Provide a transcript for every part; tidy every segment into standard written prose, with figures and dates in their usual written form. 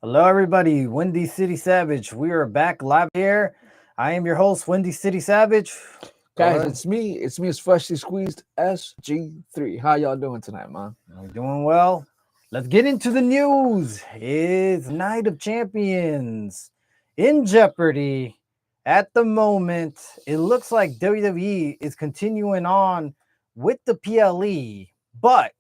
Hello, everybody. Windy City Savage. We are back live here. I am your host, Windy City Savage. Go Guys, ahead. it's me. It's me. It's freshly squeezed SG3. How y'all doing tonight, man? We're doing well. Let's get into the news. It's Night of Champions in Jeopardy. At the moment, it looks like WWE is continuing on with the PLE, but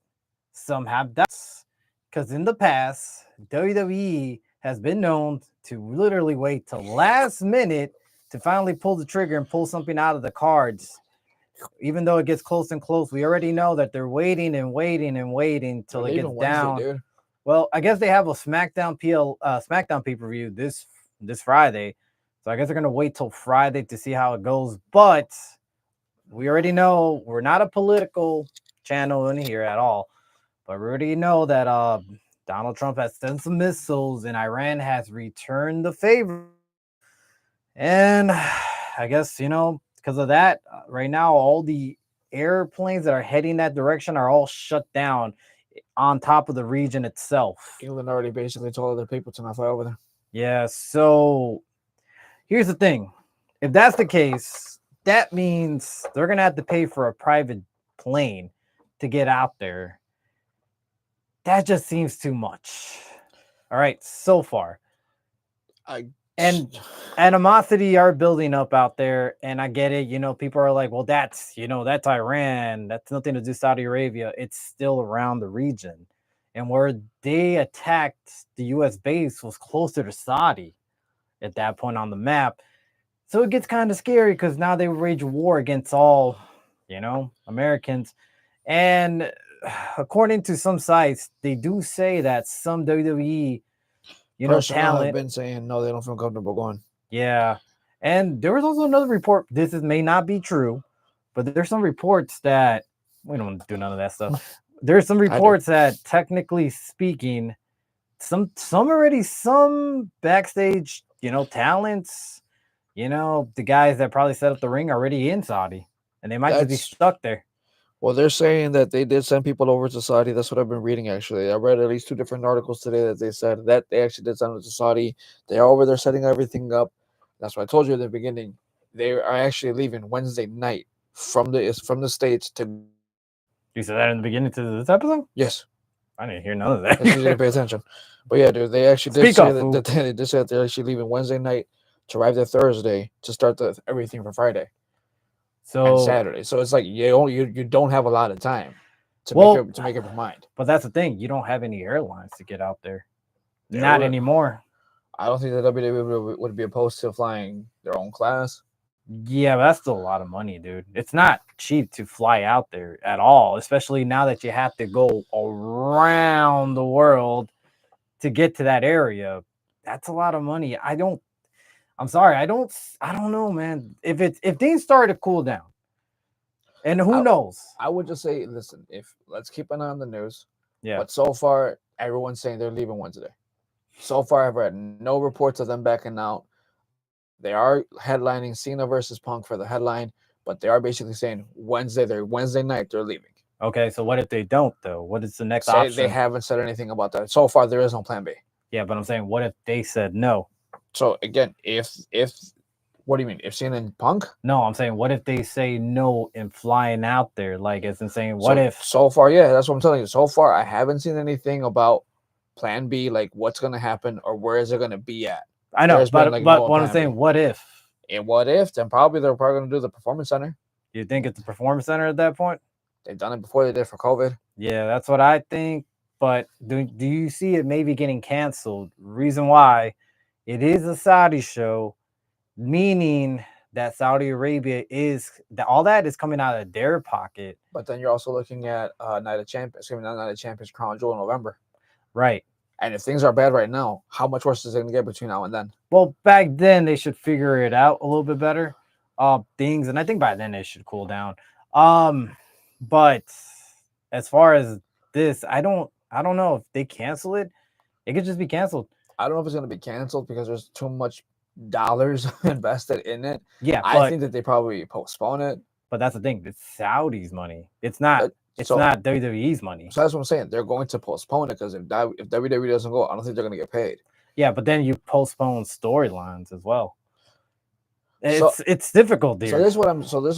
some have doubts because in the past, WWE has been known to literally wait till last minute to finally pull the trigger and pull something out of the cards. Even though it gets close and close, we already know that they're waiting and waiting and waiting They're till it gets leaving Wednesday, down. dude. Well, I guess they have a SmackDown pay per view this Friday, so I guess they're gonna wait till Friday to see how it goes. But we already know we're not a political channel in here at all. But we already know that Donald Trump has sent some missiles and Iran has returned the favor. And I guess, because of that, right now, all the airplanes that are heading that direction are all shut down on top of the region itself. England already basically told other people to not fly over there. Yeah. So here's the thing, if that's the case, that means they're going to have to pay for a private plane to get out there. That just seems too much. All right, so far. I And animosity are building up out there, and I get it. People are like, well, that's Iran. That's nothing to do with Saudi Arabia. It's still around the region. And where they attacked the US base was closer to Saudi at that point on the map. So it gets kind of scary because now they wage war against all, Americans. And according to some sites, they do say that some WWE, personnel have talent. been saying no, they don't feel comfortable going. Yeah. And there was also another report. May not be true, but there's some reports that we don't do none of that stuff. There's some I do. reports that technically speaking, some backstage, talents, the guys that probably set up the ring already in Saudi. And they might just be That's stuck there. well, they're saying that they did send people over to Saudi. That's what I've been reading. Actually, I read at least two different articles today that they said that they actually did send them to Saudi. They are over there setting everything up. That's what I told you at the beginning. They are actually leaving Wednesday night from the states to go to Saudi. You said that in the beginning to this episode? Yes. I didn't hear none of That's because you didn't that. pay attention. But yeah, dude, they actually did Speak say up, that, fool. that they did say that they're actually leaving Wednesday night to arrive there Thursday to start everything for Friday and So, Saturday. So it's like you don't have a lot of time well, to make up your mind. but that's the thing. You don't have any airlines to get out there. There Not were anymore. I don't think the WWE would be opposed to flying their own class. Yeah, but that's still a lot of money, dude. It's not cheap to fly out there at all, especially now that you have to go around the world to get to that area. That's a lot of money. I'm sorry, I don't know, man. If things start to cool down, and who I knows? I would just say, listen, if let's keep an eye on the news. Yeah. But so far, everyone's saying they're leaving Wednesday. So far, I've read no reports of them backing out. They are headlining Cena versus Punk for the headline, but they are basically saying Wednesday night they're leaving. Okay, so what if they don't though? What is the next Say they option? haven't said anything about that. So far there is no plan B. Yeah, but I'm saying what if they said no? So again, if what do you mean? If Cena and Punk? No, I'm saying what if they say no and flying out there? Like it's insane. What So if so far, yeah, that's what I'm telling you. So far I haven't seen anything about plan B, like what's gonna happen or where is it gonna be at. I know, There's been but like but no what I'm plan B. saying, what if? And what if? Then probably they're probably gonna do the performance center. You think it's the performance center at that point? They've done it before they did for COVID. Yeah, that's what I think. But do you see it maybe getting canceled? Reason why it is a Saudi show, meaning that Saudi Arabia is that all that is coming out of their pocket, But then you're also looking at Night of Champions, excuse me, not Night of Champions, Crown Jewel in November. right? And if things are bad right now, how much worse is it going to get between now and then? Well, back then they should figure it out a little bit better. Things, and I think by then it should cool down. But as far as this, I don't know if they cancel it. It could just be canceled. I don't know if it's going to be canceled because there's too much dollars invested in it. Yeah, I think that they probably postpone it. but that's the thing. It's Saudi's money. It's not. Uh, It's so, not WWE's money. so that's what I'm saying. They're going to postpone it because if WWE doesn't go, I don't think they're going to get paid. Yeah, but then you postpone storylines as well. So It's difficult, so dear. this is what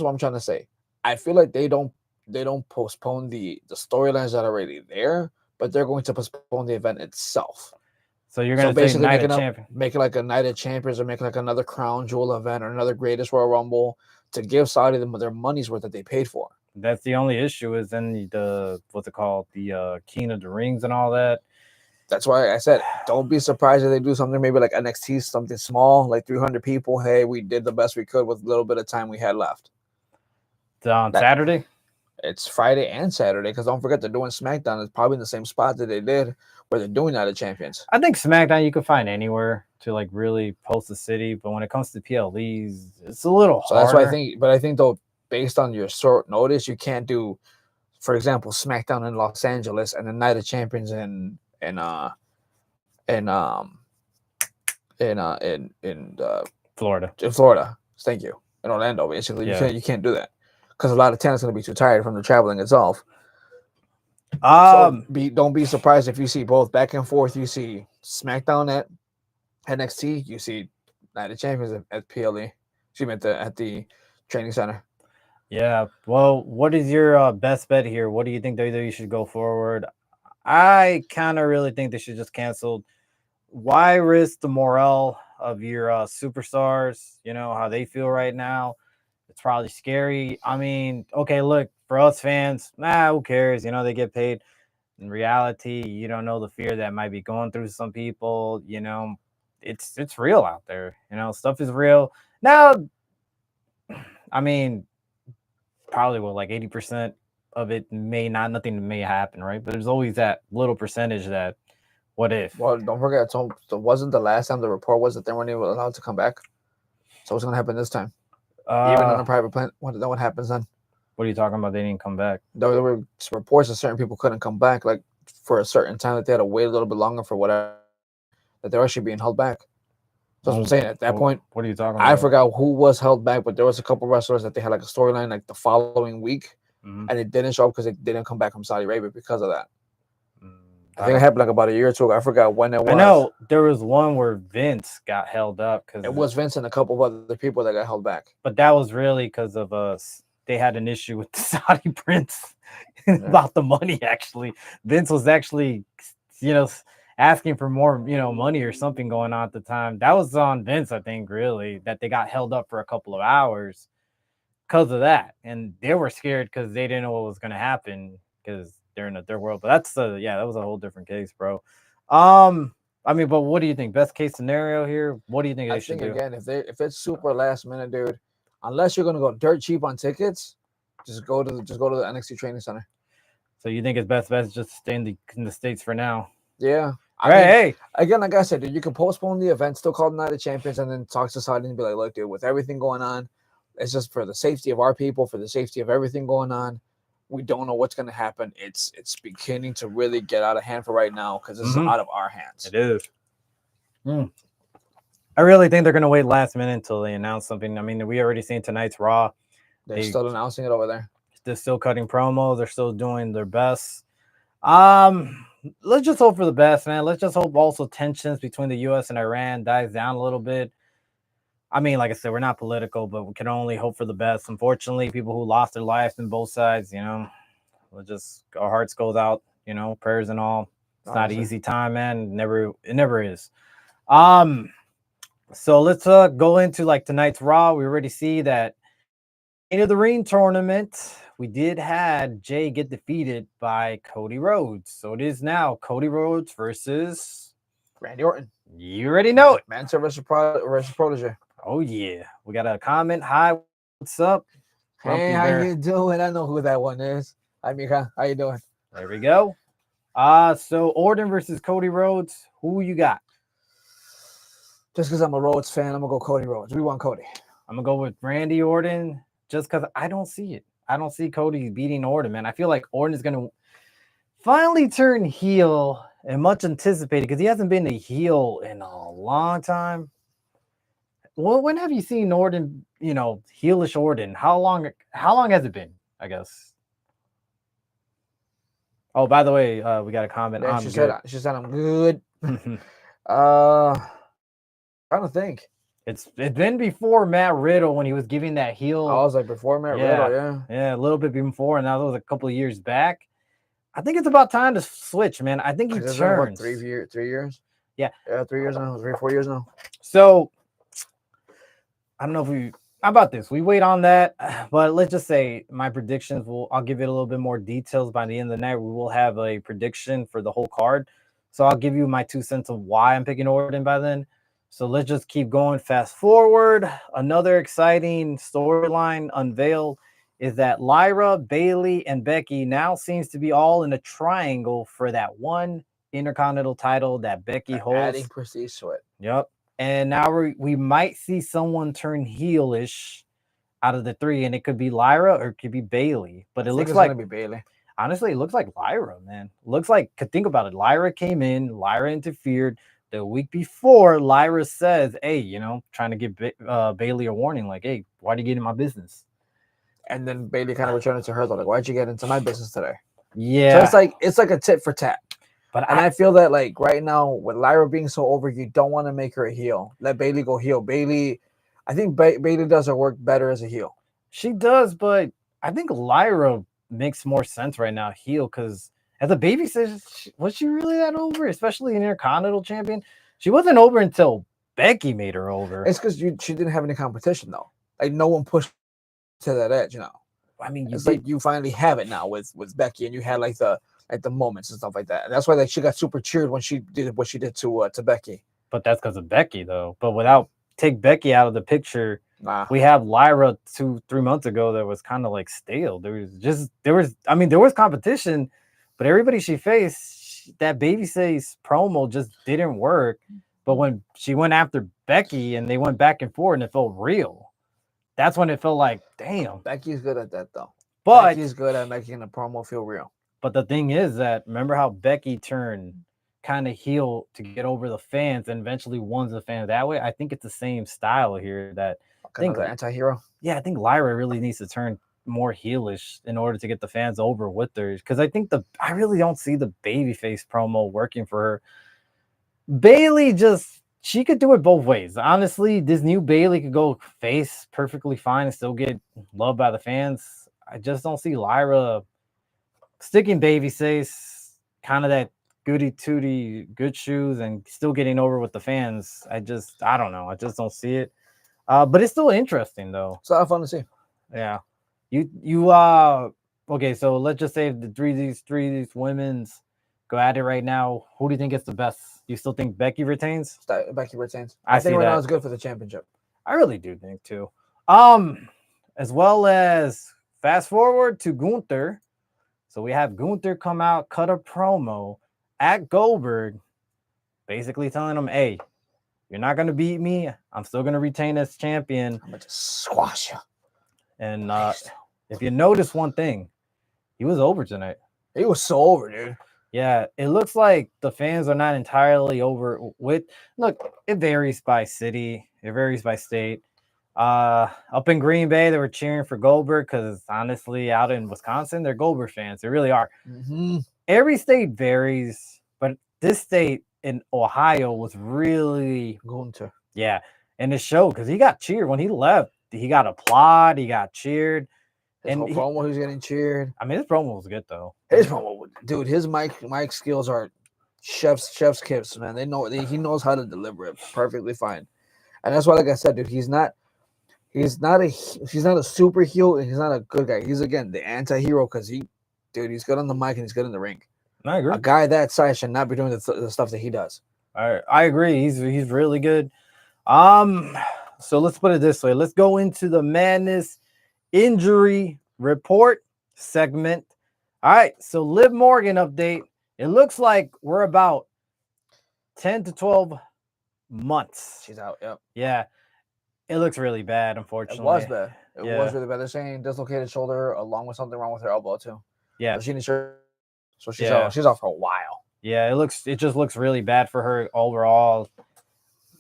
I'm trying to say. I feel like they don't postpone the storylines that are already there, but they're going to postpone the event itself. So you're So gonna say basically Night of Champion. make it like a Night of Champions or make like another Crown Jewel event or another Greatest Royal Rumble to give Saudi them their money's worth that they paid for. That's the only issue is then the what's it called? The King of the Rings and all that. That's why I said don't be surprised if they do something maybe like NXT, something small, like 300 people. Hey, we did the best we could with a little bit of time we had left. It's on That Saturday. it's Friday and Saturday because don't forget they're doing SmackDown. It's probably in the same spot that they did where they're doing Night of Champions. I think SmackDown you can find anywhere to like really post the city, but when it comes to PLEs, it's a little So harder. that's why I think. But I think though, based on your short notice, you can't do, for example, SmackDown in Los Angeles and the Night of Champions in Florida. in Florida. Thank you. In Orlando, basically, Yeah. you can't do that because a lot of talent's going to be too tired from the traveling itself. Um, Don't be surprised if you see both back and forth. You see SmackDown at NXT, you see Night of Champions at PLE. She meant at the training center. yeah. Well, what is your best bet here? What do you think WWE should go forward? I kind of really think they should just cancel. Why risk the morale of your superstars? You know how they feel right now. It's probably scary. I mean, okay, look, for us fans, who cares? You know, they get paid. In reality, you don't know the fear that might be going through some people. You know, it's real out there. You know, stuff is real. Now, I mean, probably what like 80% of it nothing may happen, right? But there's always that little percentage that what if? Well, don't forget, so wasn't the last time the report was that they weren't even allowed to come back? So what's going to happen this time? Even on a private plane, what happens then? What are you talking about? They didn't come back. There were reports that certain people couldn't come back, like for a certain time, that they had to wait a little bit longer for whatever, that they're actually being held back. So that's what I'm saying. At that point, what are you talking about? I forgot who was held back, but there was a couple wrestlers that they had like a storyline like the following week, and it didn't show up because they didn't come back from Saudi Arabia because of that. I think it happened like about a year or two ago. I forgot when it was. I know there was one where Vince got held up because it was Vince and a couple of other people that got held back. But that was really because of us. They had an issue with the Saudi prince about the money. Actually, Vince was actually, asking for more, money or something going on at the time. That was on Vince, I think, really, that they got held up for a couple of hours because of that, and they were scared because they didn't know what was going to happen because they're in a third world. But that was a whole different case, bro. I mean, but what do you think? Best case scenario here? What do you think they should do? Again, if it's super last minute, dude, unless you're gonna go dirt cheap on tickets, just go to the NXT training center. So you think it's best bet just stay in the States for now? Yeah. Hey. Again, like I said, dude, you can postpone the event, still call the Night of Champions, and then talk to Saudi and be like, look, dude, with everything going on, it's just for the safety of our people, for the safety of everything going on. We don't know what's going to happen. It's beginning to really get out of hand for right now because this is out of our hands. It is. I really think they're going to wait last minute until they announce something. I mean, we already seen tonight's Raw. They're still announcing it over there. They're still cutting promos. They're still doing their best. Let's just hope for the best, man. Let's just hope also tensions between the U.S. and Iran dies down a little bit. I mean, like I said, we're not political, but we can only hope for the best. Unfortunately, people who lost their lives in both sides, we'll just our hearts goes out, prayers and all. It's not an easy time, man. It never is. So let's go into like tonight's Raw. We already see that in the Ring tournament, we did have Jay get defeated by Cody Rhodes. So it is now Cody Rhodes versus Randy Orton. You already know it. Mansoor versus Protege. Oh, yeah. We got a comment. Hi, what's up? Hey, how you doing? I know who that one is. Hi, Mika. How you doing? There we go. So Orton versus Cody Rhodes. Who you got? Just because I'm a Rhodes fan, I'm going to go Cody Rhodes. We want Cody. I'm going to go with Randy Orton just because I don't see it. I don't see Cody beating Orton, man. I feel like Orton is going to finally turn heel and much anticipated because he hasn't been a heel in a long time. Well, when have you seen Orton, heelish Orton? How long has it been, I guess? Oh, by the way, we got a comment. Yeah, she said I'm good. Trying to think. It's been before Matt Riddle when he was giving that I heel. was like before Matt Riddle, yeah. Yeah, a little bit before, and now that was a couple of years back. I think it's about time to switch, man. I think he It's been, what, turns. 3 years? Yeah. Yeah, 3 years now. 3 or 4 years now. So I don't know if we how about this. We wait on that, but let's just say my predictions I'll give it a little bit more details by the end of the night. We will have a prediction for the whole card. So I'll give you my 2 cents of why I'm picking Orton by then. So let's just keep going. Fast forward. Another exciting storyline unveiled is that Lyra, Bailey, and Becky now seems to be all in a triangle for that one Intercontinental title that Becky holds. Adding prestige to it. Yep. And now we might see someone turn heelish out of the three, and it could be Lyra or it could be Bailey. But it looks like gonna be Bailey. Honestly, it looks like Lyra, man. Looks like, think about it. Lyra came in, Lyra interfered. The week before, Lyra says, hey, trying to give Bailey a warning, like, hey, why do you get in my business? And then Bailey kind of returned it to her, though, like, why'd you get into my business today? Yeah. So it's like a tit for tat. And I feel that, like, right now, with Lyra being so over, you don't want to make her a heel. Let Bailey go heel. I think Bailey does her work better as a heel. She does, but I think Lyra makes more sense right now, heel, because as a babysitter, was she really that over? Especially an Intercontinental champion? She wasn't over until Becky made her over. It's because she didn't have any competition, though. Like, no one pushed to that edge, I mean, it's like you finally have it now with Becky, and you had like the moments and stuff like that. And that's why like she got super cheered when she did what she did to Becky. But that's because of Becky, though. But take Becky out of the picture, we have Lyra 2-3 months ago that was kind of like stale. There was competition, but everybody she faced, that babyface promo just didn't work. But when she went after Becky and they went back and forth and it felt real, that's when it felt like, damn. Becky's good at that, though. But Becky's good at making the promo feel real. But the thing is that, remember how Becky turned kind of heel to get over the fans and eventually won the fans that way? I think it's the same style here that I think the anti-hero. Yeah, I think Lyra really needs to turn more heelish in order to get the fans over with her. Because I really don't see the babyface promo working for her. Bailey she could do it both ways. Honestly, this new Bailey could go face perfectly fine and still get loved by the fans. I just don't see Lyra sticking babyface, kind of that goody tooty, good shoes, and still getting over with the fans. I don't know. I just don't see it. But it's still interesting though. It's a lot of fun to see. Yeah. Okay, so let's just say the three of these women's go at it right now. Who do you think is the best? You still think Becky retains? Becky retains. I think right now is good for the championship. I really do think too. As well as fast forward to Gunther. So we have Gunther come out, cut a promo at Goldberg, basically telling him, hey, you're not going to beat me. I'm still going to retain as champion. I'm going to squash you. And if you notice one thing, he was over tonight. He was so over, dude. Yeah, it looks like the fans are not entirely over with. Look, it varies by city. It varies by state. Up in Green Bay, they were cheering for Goldberg because honestly, out in Wisconsin, they're Goldberg fans. They really are. Mm-hmm. Every state varies, but this state in Ohio was really Gunther. Yeah, and it showed because he got cheered when he left. He got applaud. He got cheered. His whole promo, he was getting cheered. I mean, his promo was good though. His promo, dude, his mic skills are chef's kiss, man. He knows how to deliver it perfectly fine, and that's why, like I said, dude, he's not a super heel and he's not a good guy. He's again the anti-hero because he's good on the mic and he's good in the ring. I agree. A guy that size should not be doing the stuff that he does. I agree. He's really good. So let's put it this way. Let's go into the Madness injury report segment. All right, so Liv Morgan update. It looks like we're about 10 to 12 months. She's out. Yep. Yeah. It looks really bad, unfortunately. It was bad. It was really bad. They're saying dislocated shoulder along with something wrong with her elbow too. Yeah. So she's out for a while. Yeah, it just looks really bad for her overall.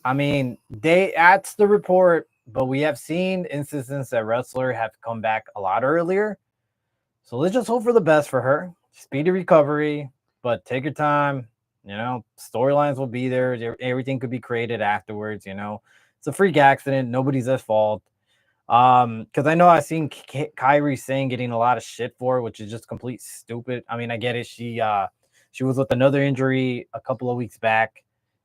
I mean, that's the report, but we have seen instances that wrestlers have come back a lot earlier. So let's just hope for the best for her. Speedy recovery, but take your time. You know, storylines will be there. Everything could be created afterwards. You know, it's a freak accident. Nobody's at fault. Because I know I've seen Kyrie Sane getting a lot of shit for it, which is just complete stupid. I mean, I get it. She was with another injury a couple of weeks back.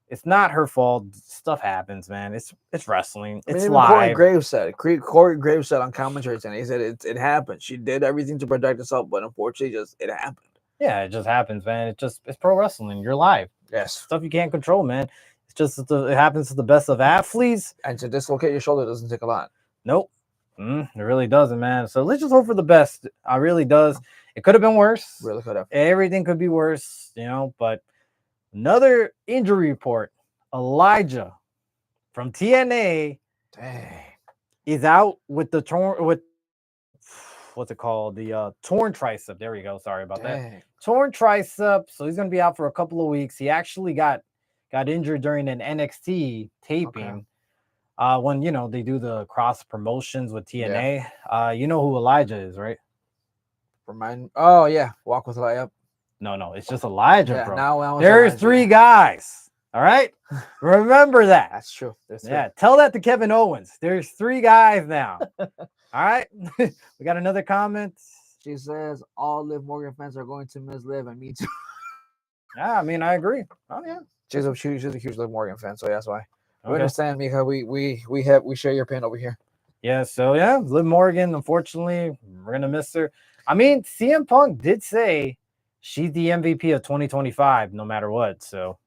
It's not her fault. Stuff happens, man. It's wrestling. I mean, It's even Corey live. Graves said it. Corey Graves said on commentary tonight, he said it happened. She did everything to protect herself, but unfortunately, just it happened. Yeah, it just happens, man. It's pro wrestling. You're live. Yes. Stuff you can't control, man. It's just it happens to the best of athletes. And to dislocate your shoulder doesn't take a lot. Nope. It really doesn't, man. So let's just hope for the best. It really does. It could have been worse. Really could have. Everything could be worse, you know. But another injury report. Elijah from TNA is out with the what's it called? The torn tricep. There we go. Sorry about that. Torn tricep. So he's gonna be out for a couple of weeks. He actually got injured during an NXT taping. When you know they do the cross promotions with TNA. You know who Elijah is, right? Oh yeah, Walk with Elijah. No, it's just Elijah, bro. Now there's 3 guys. All right, remember that. That's true. Yeah, tell that to Kevin Owens. There's 3 guys now. All right, we got another comment. She says all Liv Morgan fans are going to miss Liv, and me too. Yeah, I mean I agree. Oh yeah, she's a huge Liv Morgan fan, so that's why. We understand, Mika. We share your pain over here. Yeah, so yeah, Liv Morgan. Unfortunately, we're gonna miss her. I mean, CM Punk did say she's the MVP of 2025, no matter what. So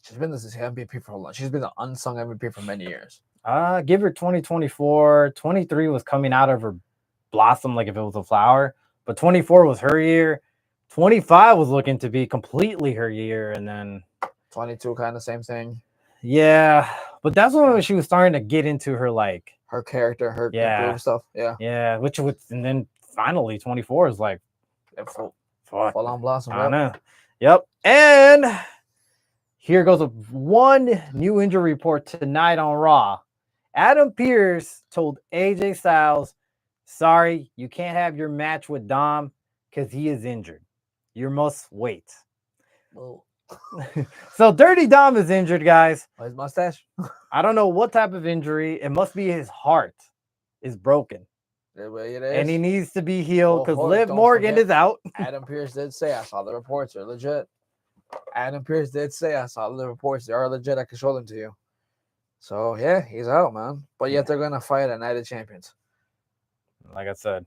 she's been the MVP for a long. She's been the unsung MVP for many years. Give her 2024. 23 was coming out of her blossom like if it was a flower, but 24 was her year. 25 was looking to be completely her year, and then 22 kind of same thing. Yeah, but that's when she was starting to get into her her character, her groove stuff. Yeah, and then finally 24 is like full on blossom. I know. Yep. And here goes one new injury report tonight on Raw. Adam Pearce told AJ Styles, "Sorry, you can't have your match with Dom because he is injured. You must wait." Oh. So Dirty Dom is injured, guys. His mustache. I don't know what type of injury. It must be his heart is broken. It is. And he needs to be healed because Liv Morgan is out. Adam Pearce did say, I saw the reports. They're legit. Adam Pearce did say, I saw the reports. They are legit. I can show them to you. So, yeah, he's out, man. But yet they're going to fight at Night of Champions. Like I said,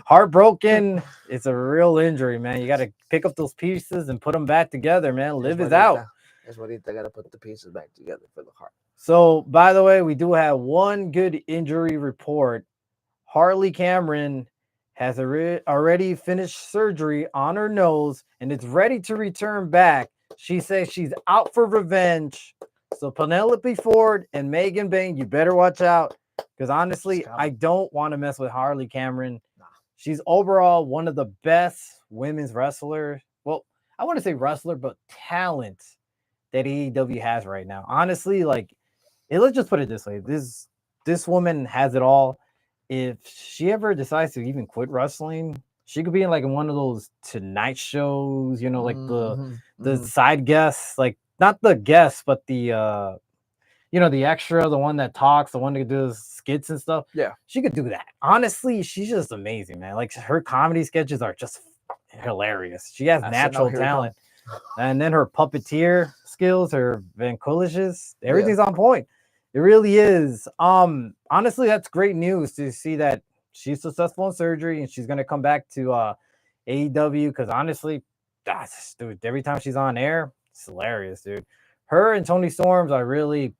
heartbroken. It's a real injury, man. You got to pick up those pieces and put them back together, man. Liv is out. That's what they got to put the pieces back together for the heart. So, by the way, we do have one good injury report. Harley Cameron has already finished surgery on her nose and is ready to return back. She says she's out for revenge. So, Penelope Ford and Megan Bain, you better watch out. Because honestly, I don't want to mess with Harley Cameron. She's overall one of the best women's wrestlers. Well, I want to say wrestler, but talent that AEW has right now. Honestly, let's just put it this way. This woman has it all. If she ever decides to even quit wrestling, she could be in one of those Tonight shows, you know, the side guests, not the guests, but the the extra, the one that talks, the one that does skits and stuff. Yeah. She could do that. Honestly, she's just amazing, man. Her comedy sketches are just hilarious. She has natural talent. And then her puppeteer skills, her ventriloquisms, everything's on point. It really is. Honestly, that's great news to see that she's successful in surgery and she's going to come back to AEW because honestly, dude, every time she's on air, it's hilarious, dude. Her and Toni Storms are really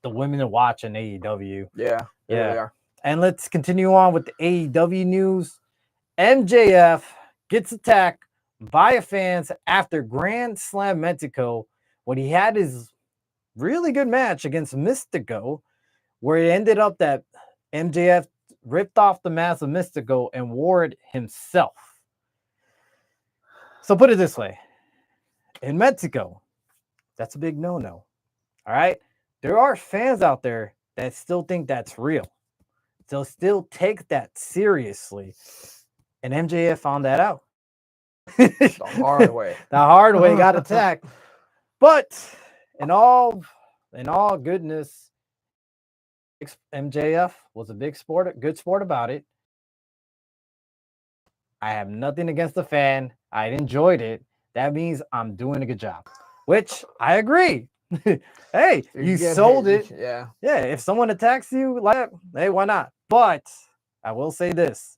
the women to watch in AEW. Yeah, they really are. And let's continue on with the AEW news. MJF gets attacked by fans after Grand Slam Mexico when he had his really good match against Mystico, where it ended up that MJF ripped off the mask of Mystico and wore it himself. So put it this way. In Mexico, that's a big no-no. All right? There are fans out there that still think that's real. They'll still take that seriously. And MJF found that out. The hard way. The hard way got attacked. But in all goodness, MJF was a good sport about it. I have nothing against the fan. I enjoyed it. That means I'm doing a good job, which I agree. Hey, you sold it. Yeah. Yeah, if someone attacks you like that, hey, why not? But I will say this.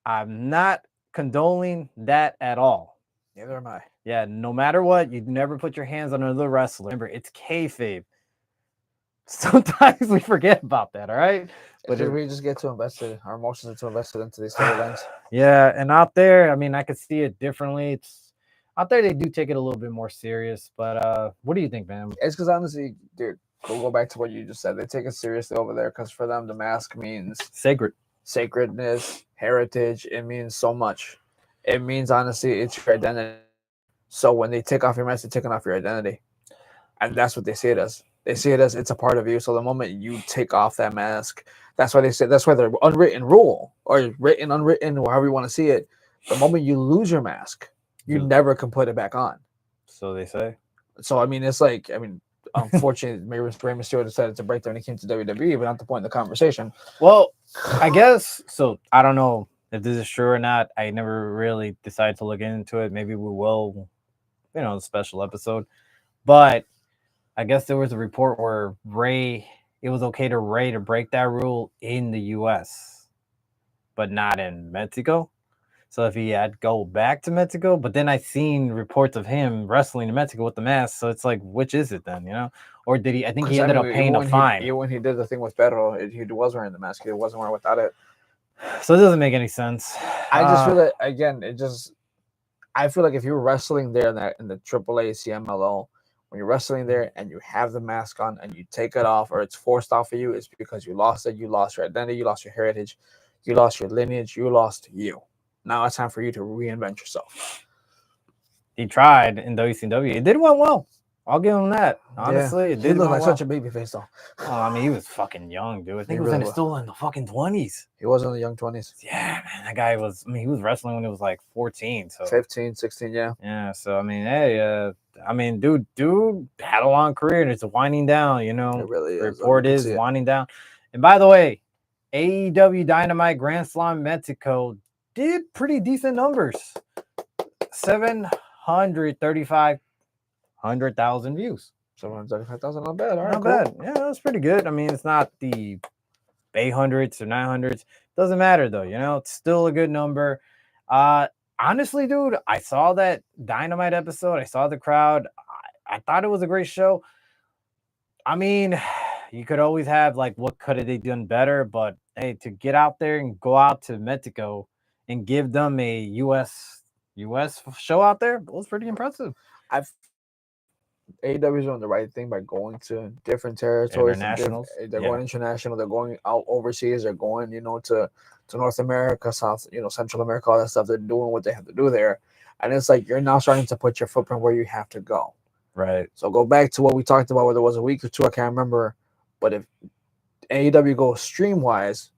I'm not condoning that at all. Neither am I. Yeah, no matter what, you never put your hands on another wrestler. Remember, it's kayfabe. Sometimes we forget about that, all right? But we just get too invested. Our emotions are too invested into these storylines. Yeah, and out there, I mean, I could see it differently. It's out there, they do take it a little bit more serious. But what do you think, man? It's because honestly, dude, we'll go back to what you just said. They take it seriously over there because for them, the mask means sacredness, heritage. It means so much. It means honestly, it's your identity. So when they take off your mask, they're taking off your identity, and that's what they see it as. They see it as it's a part of you. So the moment you take off that mask, that's why they say that's why the unwritten rule or written, unwritten, or however you want to see it. The moment you lose your mask, you never can put it back on. So they say. So I mean, it's like unfortunately, maybe Rey Mysterio decided to break there when he came to WWE, but not the point of the conversation. Well, I guess so. I don't know if this is true or not. I never really decided to look into it. Maybe we will, a special episode. But I guess there was a report where it was okay to Rey to break that rule in the U.S., but not in Mexico. So if he had go back to Mexico, but then I seen reports of him wrestling in Mexico with the mask. So it's like, which is it then, Or did he? I think he ended up paying a fine. Even when he did the thing with Pedro, he was wearing the mask. He wasn't wearing without it. So it doesn't make any sense. I just feel that again. I feel like if you're wrestling there in the AAA CMLL, when you're wrestling there and you have the mask on and you take it off or it's forced off of you, it's because you lost it. You lost your identity. You lost your heritage. You lost your lineage. You lost you. Now it's time for you to reinvent yourself. He tried in WCW. It did well. I'll give him that. Honestly, it did look like such a baby face though. Oh, I mean, he was fucking young, dude. I think he was still in the fucking 20s. He was in the young 20s. Yeah, man. That guy was, he was wrestling when he was like 14. So 15, 16, yeah. Yeah, so I mean, hey, dude had a long career and it's winding down, It really is. The report is winding down. And by the way, AEW Dynamite Grand Slam Mexico did pretty decent numbers. 735,000 views. 735,000, not bad. All right, not bad. Yeah, that's pretty good. I mean, it's not the 800s or 900s. Doesn't matter though, it's still a good number. Honestly, dude, I saw that Dynamite episode. I saw the crowd. I thought it was a great show. I mean, you could always have like, what could have they done better? But hey, to get out there and go out to Mexico and give them a U.S. show out there was pretty impressive. AEW is doing the right thing by going to different territories. Internationals. They're going international. They're going out overseas. They're going, to North America, South, Central America, all that stuff. They're doing what they have to do there. And it's like you're now starting to put your footprint where you have to go. Right. So go back to what we talked about, whether it was a week or two, I can't remember. But if AEW goes stream-wise,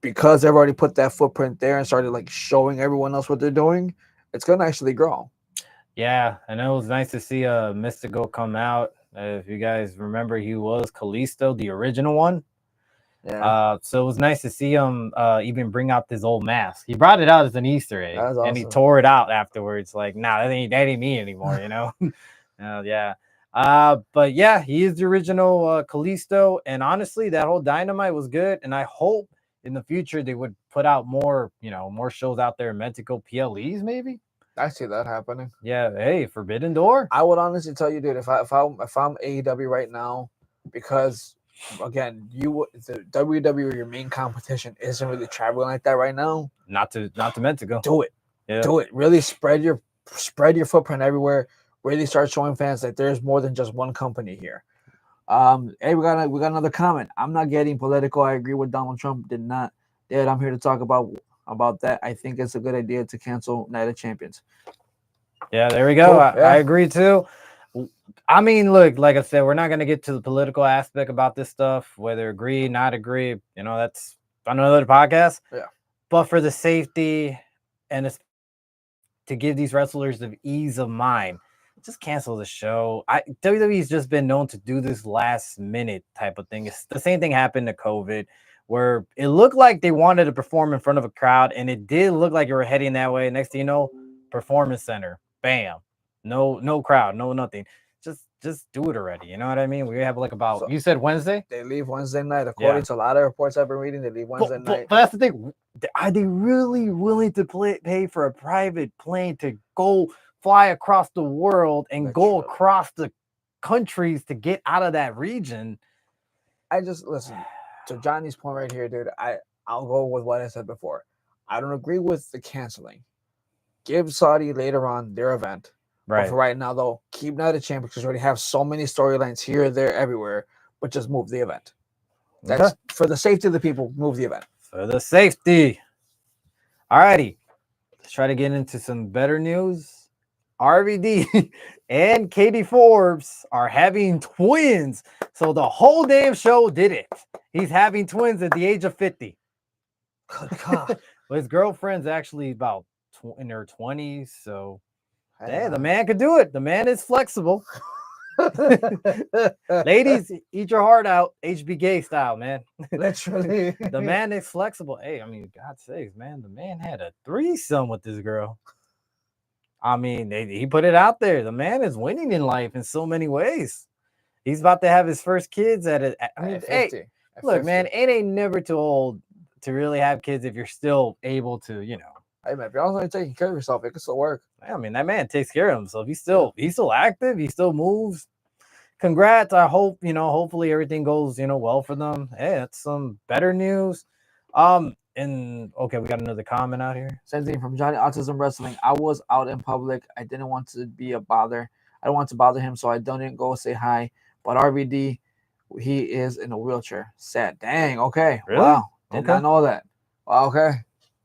because they've already put that footprint there and started like showing everyone else what they're doing, it's going to actually grow. Yeah, and it was nice to see Mystico come out. If you guys remember, he was Kalisto, the original one. Yeah. So it was nice to see him even bring out this old mask. He brought it out as an Easter egg, and he tore it out afterwards. Like, that ain't me anymore, Yeah. But yeah, he is the original Kalisto, and honestly, that whole Dynamite was good. And I hope in the future they would put out more, more shows out there in Mexico, PLEs maybe. I see that happening. Yeah, hey, Forbidden Door. I would honestly tell you, dude, if I'm AEW right now, because again, the WWE, your main competition, isn't really traveling like that right now. Not to Mexico. Do it. Yeah. Do it. Really spread your footprint everywhere. Really start showing fans that there's more than just one company here. Hey, we got another comment. I'm not getting political. I agree with Donald Trump. Did not. Dad, I'm here to talk about that. I think it's a good idea to cancel Night of Champions. Yeah, there we go. Cool. I agree too. I mean, look, like I said, we're not going to get to the political aspect about this stuff, whether agree, not agree. That's another podcast. Yeah. But for the safety and to give these wrestlers the ease of mind. Just cancel the show. WWE's just been known to do this last minute type of thing. It's the same thing happened to COVID, where it looked like they wanted to perform in front of a crowd, and it did look like you were heading that way. Next thing you know, performance center, bam, no crowd, no nothing. Just do it already. You know what I mean? We have like about So you said Wednesday. they leave Wednesday night. According to a lot of reports I've been reading, they leave Wednesday night. But that's the thing. Are they really willing to pay for a private plane to go fly across the world and go across the countries to get out of that region? I just listen to Johnny's point right here, dude. I'll go with what I said before. I don't agree with the canceling. Give Saudi later on their event. Right. But for right now, though, keep Night of Champion because you already have so many storylines here, there, everywhere. But just move the event. That's for the safety of the people. Move the event. For the safety. Alrighty. Let's try to get into some better news. RVD and Katie Forbes are having twins. So the whole damn show did it. He's having twins at the age of 50. Good God. But his girlfriend's actually about in her 20s. So, hey, the man could do it. The man is flexible. Ladies, eat your heart out, HB Gay style, man. Literally. The man is flexible. Hey, I mean, God sakes, man, the man had a threesome with this girl. I mean, he put it out there. The man is winning in life in so many ways. He's about to have his first kids at look, 50. Man, it ain't never too old to really have kids if you're still able to, you know. Hey man, if you're also taking care of yourself, it can still work. I mean, that man takes care of himself. He's still active. He still moves. Congrats. I hope, hopefully everything goes, well for them. Hey, that's some better news. And okay, we got another comment out here. Same thing from Johnny Autism Wrestling. I was out in public. I didn't want to be a bother. I don't want to bother him, so I didn't go say hi. But RVD, he is in a wheelchair. Sad. Dang. Okay. Really? Wow. Did not know that. Wow, okay.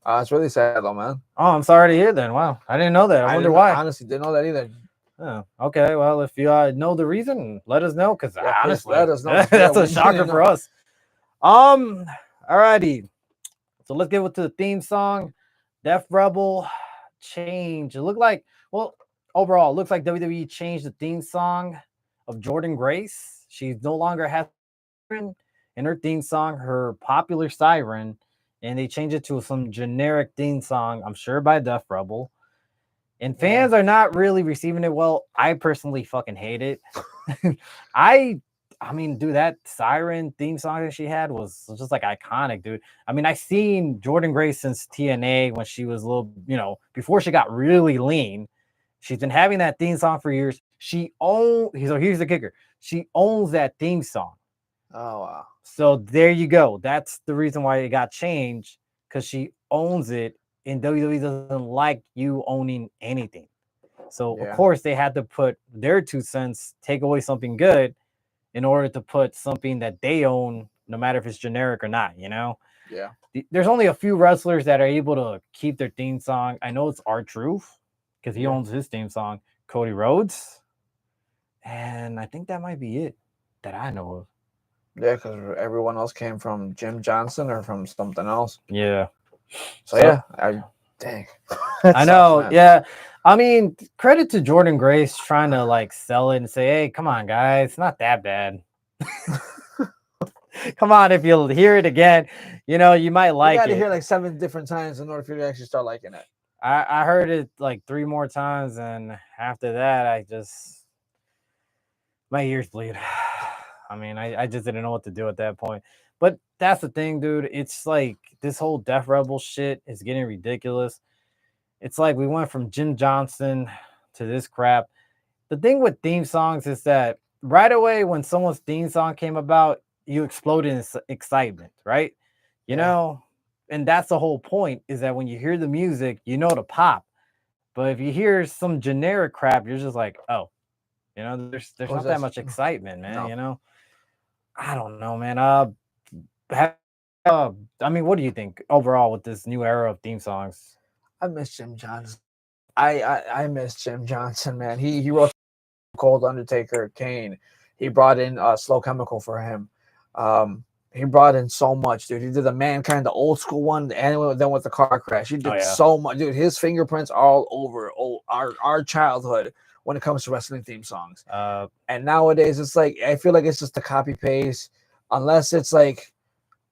It's really sad though, man. Oh, I'm sorry to hear that. Wow. I didn't know that. I wonder why. Honestly, didn't know that either. Oh, okay. Well, if you know the reason, let us know. Because honestly, let us know. That's a shocker for us. Alrighty. So let's get to the theme song. Def Rebel change. It looked like, overall, it looks like WWE changed the theme song of Jordan Grace. She no longer has in her theme song, her popular siren, and they changed it to some generic theme song, I'm sure by Def Rebel. And fans are not really receiving it well. I personally fucking hate it. I mean, dude, that siren theme song that she had was just like iconic, dude. I mean, I've seen Jordan Grace since TNA when she was a little, before she got really lean. She's been having that theme song for years. So here's the kicker. She owns that theme song. Oh, wow. So there you go. That's the reason why it got changed, because she owns it, and WWE doesn't like you owning anything. So, of course, they had to put their 2 cents, take away something good, in order to put something that they own, no matter if it's generic or not, Yeah. There's only a few wrestlers that are able to keep their theme song. I know it's R-Truth, because he owns his theme song. Cody Rhodes. And I think that might be it that I know of. Yeah, because everyone else came from Jim Johnson or from something else. Yeah. So dang. I know. Sucks, yeah. I mean, credit to Jordan Grace trying to sell it and say, hey, come on, guys, it's not that bad. Come on, if you'll hear it again, you might like it. You got to hear 7 different times in order for you to actually start liking it. I heard it 3 more times, and after that, my ears bleed. I mean, I just didn't know what to do at that point. But that's the thing, dude. It's this whole Def Rebel shit is getting ridiculous. It's we went from Jim Johnson to this crap. The thing with theme songs is that right away when someone's theme song came about, you exploded in excitement, right? You know, and that's the whole point, is that when you hear the music, to pop. But if you hear some generic crap, you're just like, oh, there's not that much excitement, man. No. I don't know, man. I mean, what do you think overall with this new era of theme songs? I miss Jim Johnson. I miss Jim Johnson, man. He wrote Cold, Undertaker, Kane. He brought in Slow Chemical for him. he brought in so much, dude. He did the Mankind, the old school one, and then with the car crash. He did so much, dude. His fingerprints are all over our childhood when it comes to wrestling theme songs. And nowadays, it's like I feel like it's just a copy paste, unless it's like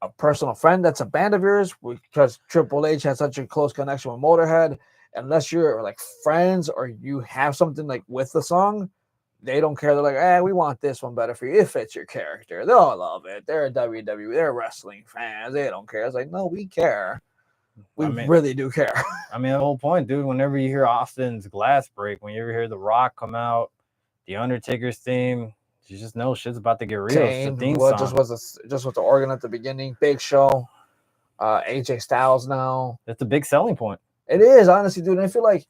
a personal friend that's a band of yours, because Triple H has such a close connection with Motorhead. Unless you're like friends or you have something like with the song, they don't care. They're like, we want this one better for you. It fits your character. They'll love it. They're a WWE. They're wrestling fans. They don't care. It's like, no, we care. We really do care. I mean, the whole point, dude, whenever you hear Austin's glass break, when you ever hear The Rock come out, The Undertaker's theme, you just know shit's about to get real. Kane, just with the organ at the beginning. Big Show. AJ Styles now. That's a big selling point. It is, honestly, dude. And I feel like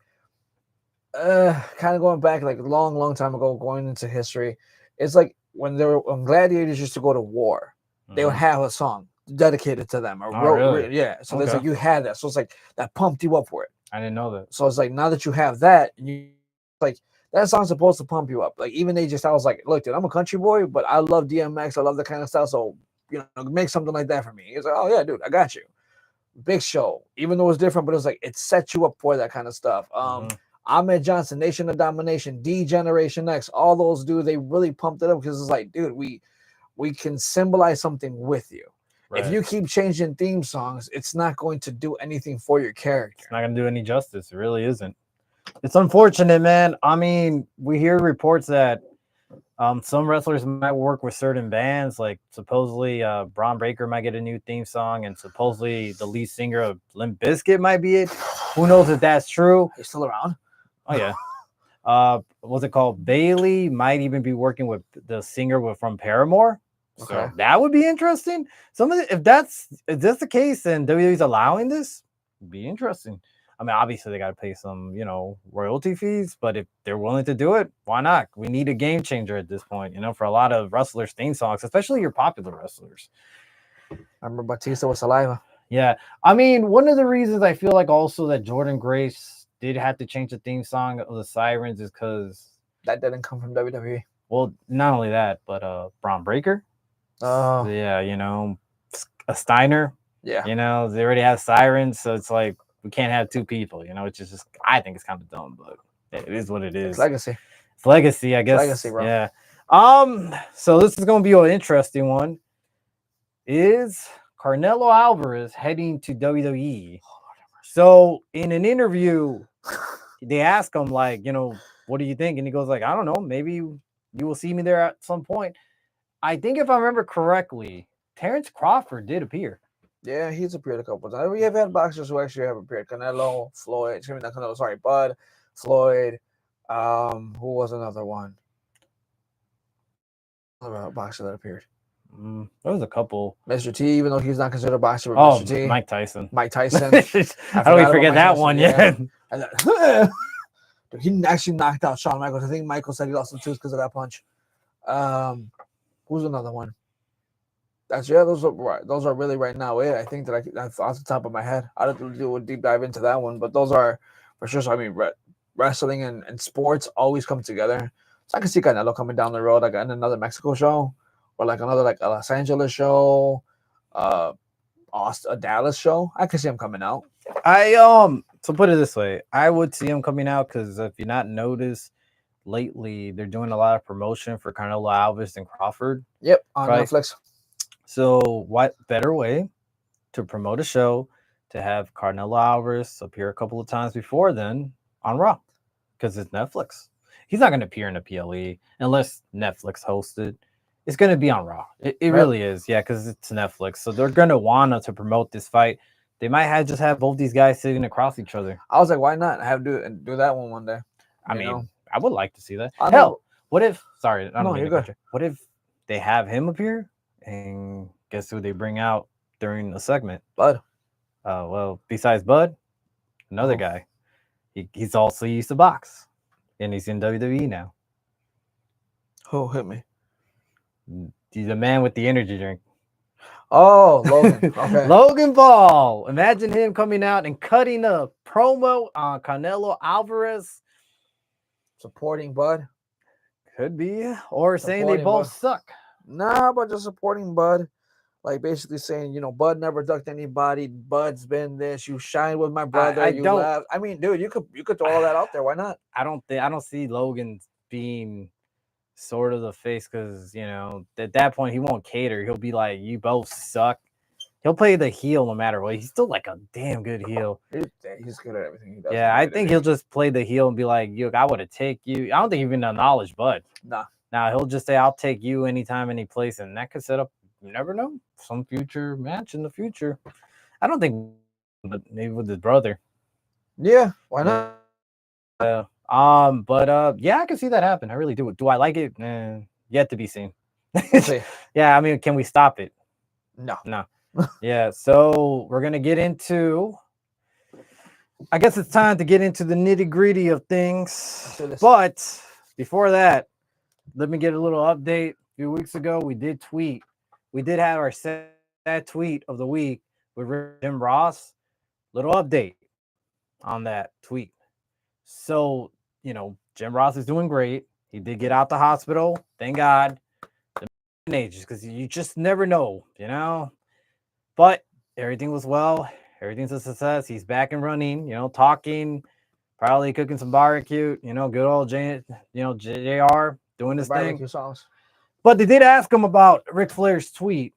kind of going back like a long time ago, going into history, it's like when gladiators used to go to war, they would have a song dedicated to them. Really? Yeah. So it's like you had that. So it's like that pumped you up for it. I didn't know that. So it's like now that you have that, you like that song's supposed to pump you up. Like even AJ Styles, like, look, dude, I'm a country boy, but I love DMX. I love that kind of stuff. So make something like that for me. It's like, oh yeah, dude, I got you. Big Show, even though it's different, but it's like it sets you up for that kind of stuff. Ahmed Johnson, Nation of Domination, D Generation X, all those dudes, they really pumped it up because it's like, dude, we can symbolize something with you. Right. If you keep changing theme songs, it's not going to do anything for your character. It's not going to do any justice. It really isn't. It's unfortunate, man. I mean, we hear reports that some wrestlers might work with certain bands. Like supposedly Braun Breaker might get a new theme song, and supposedly the lead singer of Limp Bizkit might be it. Who knows if that's true? He's still around. Oh yeah. What's it called? Bailey might even be working with the singer from Paramore. Okay. So that would be interesting. If that's the case, and WWE's allowing this, it'd be interesting. I mean, obviously they got to pay some, royalty fees, but if they're willing to do it, why not? We need a game changer at this point, for a lot of wrestlers' theme songs, especially your popular wrestlers. I remember Batista with Saliva. Yeah. I mean, one of the reasons I feel like also that Jordan Grace did have to change the theme song of the Sirens is because that didn't come from WWE. Well, not only that, but Braun Breaker. Oh. Yeah, a Steiner. Yeah. They already have Sirens, so it's like we can't have two people, which is just, I think it's kind of dumb, but it is what it is. It's legacy. It's legacy, I guess. Legacy, bro. Yeah. So this is going to be an interesting one. Is Canelo Alvarez heading to WWE? So in an interview, they ask him, like, what do you think? And he goes like, I don't know. Maybe you will see me there at some point. I think if I remember correctly, Terrence Crawford did appear. Yeah, he's appeared a couple times. We have had boxers who actually have appeared. Canelo, Floyd. Not Canelo, sorry, Bud, Floyd. Who was another one? Another boxer that appeared. There was a couple. Mr. T, even though he's not considered a boxer, but Mr. T. Mike Tyson. Mike Tyson. I don't even forget that one yet. And then, dude, he actually knocked out Shawn Michaels. I think Michael said he lost some tooth because of that punch. Who's another one? Those are really right now it. I think that's off the top of my head. I'd have to do a deep dive into that one, but those are for sure. So I mean, wrestling and sports always come together. So I can see Canelo coming down the road, like in another Mexico show, or like another like a Los Angeles show, a Dallas show. I can see him coming out. So put it this way, I would see him coming out because if you're not noticed lately, they're doing a lot of promotion for Canelo Alvarez and Crawford. Yep, on Netflix. So what better way to promote a show to have Canelo Alvarez appear a couple of times before then on Raw? Because it's Netflix. He's not going to appear in a PLE unless Netflix hosted. It's going to be on Raw. It really is. Yeah, because it's Netflix. So they're going to want to promote this fight. They might just have both these guys sitting across each other. I was like, why not do that one day? I mean, I would like to see that. Hell, what if? Sorry, I don't mean to cut you. What if they have him appear? And guess who they bring out during the segment? Bud. Well, besides Bud, another guy. He's also used to box, and he's in WWE now. Who hit me? He's the man with the energy drink. Oh, Logan. Okay. Logan Paul. Imagine him coming out and cutting a promo on Canelo Alvarez. Supporting Bud. Could be. Or saying they both suck. Nah, but just supporting Bud. like basically saying, Bud never ducked anybody. Bud's been this. You shine with my brother. I You don't laugh. I mean, dude, you could throw all that out there. Why not? I don't see Logan being sort of the face because at that point he won't cater. He'll be like, "You both suck." He'll play the heel no matter what. He's still like a damn good heel. He's good at everything he does. Yeah, I think he'll just play the heel and be like, "Yo, I would have take you." I don't think he even acknowledge Bud. Nah. Now he'll just say, "I'll take you anytime, any place," and that could set up. You never know, some future match in the future. I don't think, but maybe with his brother. Yeah, why not? Yeah, I can see that happen. I really do. Do I like it? Yet to be seen. We'll see. Yeah, I mean, can we stop it? No. Yeah, so we're gonna get into. I guess it's time to get into the nitty gritty of things. But before that, let me get a little update. A few weeks ago, we did tweet. We did have our sad tweet of the week with Jim Ross. Little update on that tweet. So, Jim Ross is doing great. He did get out the hospital. Thank God. The ages, because you just never know, But everything was well. Everything's a success. He's back and running, talking, probably cooking some barbecue, good old JR doing his thing. Sauce. But they did ask him about Ric Flair's tweet.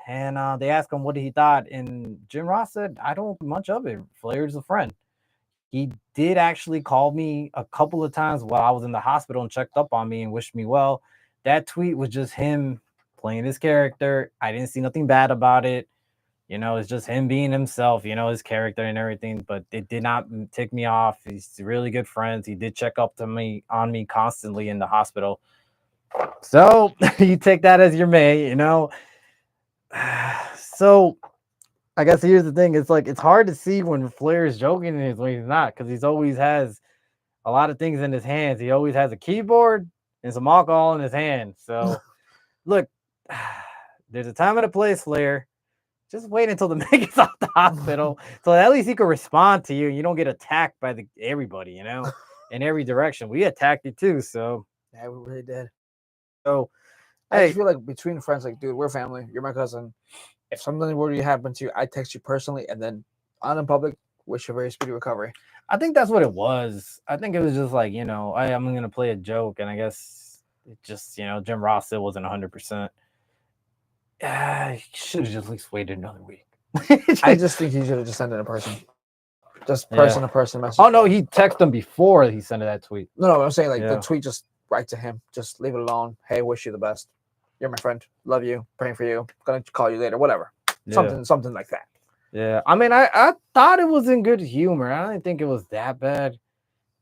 And they asked him what he thought. And Jim Ross said, I don't think much of it. Flair's a friend. He did actually call me a couple of times while I was in the hospital and checked up on me and wished me well. That tweet was just him playing his character. I didn't see nothing bad about it. It's just him being himself, his character and everything, but it did not tick me off. He's really good friends. He did check up on me constantly in the hospital. So you take that as your may, So I guess here's the thing. It's like, it's hard to see when Flair is joking and when he's not, because he's always has a lot of things in his hands. He always has a keyboard and some alcohol in his hand. So look, there's a time and a place, Flair. Just wait until the man gets out the hospital, so at least he can respond to you. You don't get attacked by everybody, in every direction. We attacked you too, so yeah, we really did. So I just feel like between friends, like, dude, we're family. You're my cousin. If something were to happen to you, I text you personally, and then on in public, wish you a very speedy recovery. I think that's what it was. I think it was just like, I'm gonna play a joke, and I guess it just, Jim Ross still wasn't 100%. He should have just at least waited another week. I just think he should have just sent it in person. Just person to person message. Oh no, he texted him before he sent that tweet. No, I'm saying the tweet, just write to him. Just leave it alone. Hey, wish you the best. You're my friend. Love you. Praying for you. Gonna call you later. Whatever. Something like that. Yeah. I mean, I thought it was in good humor. I didn't think it was that bad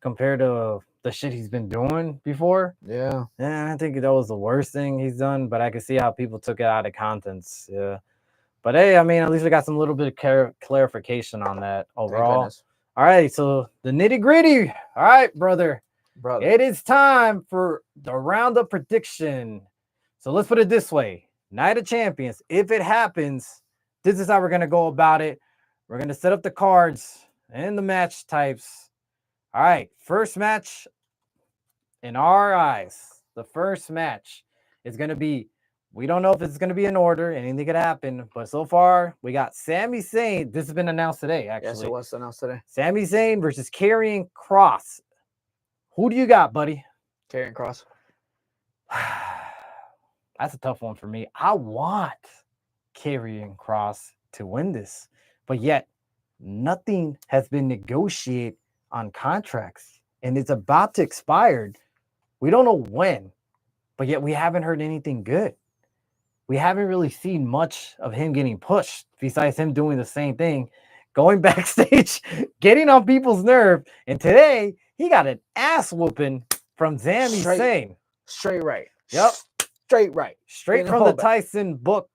compared to the shit he's been doing before. Yeah. Yeah, I think that was the worst thing he's done, but I can see how people took it out of contents. Yeah. But hey, I mean, at least we got some little bit of clarification on that overall. All right, so the nitty gritty. All right, brother. It is time for the roundup prediction. So let's put it this way. Night of Champions, if it happens, this is how we're going to go about it. We're going to set up the cards and the match types. All right, first match in our eyes. The first match is going to be, we don't know if it's going to be in order. Anything could happen. But so far, we got Sami Zayn. This has been announced today, actually. Yes, it was announced today. Sami Zayn versus Karrion Kross. Who do you got, buddy? Karrion Kross. That's a tough one for me. I want Karrion Kross to win this. But yet, nothing has been negotiated on contracts. And it's about to expire. We don't know when. But yet, we haven't heard anything good. We haven't really seen much of him getting pushed besides him doing the same thing, going backstage, getting on people's nerve. And today, he got an ass whooping from Sami Zayn. Straight right. Yep. Straight right. Straight from the Tyson book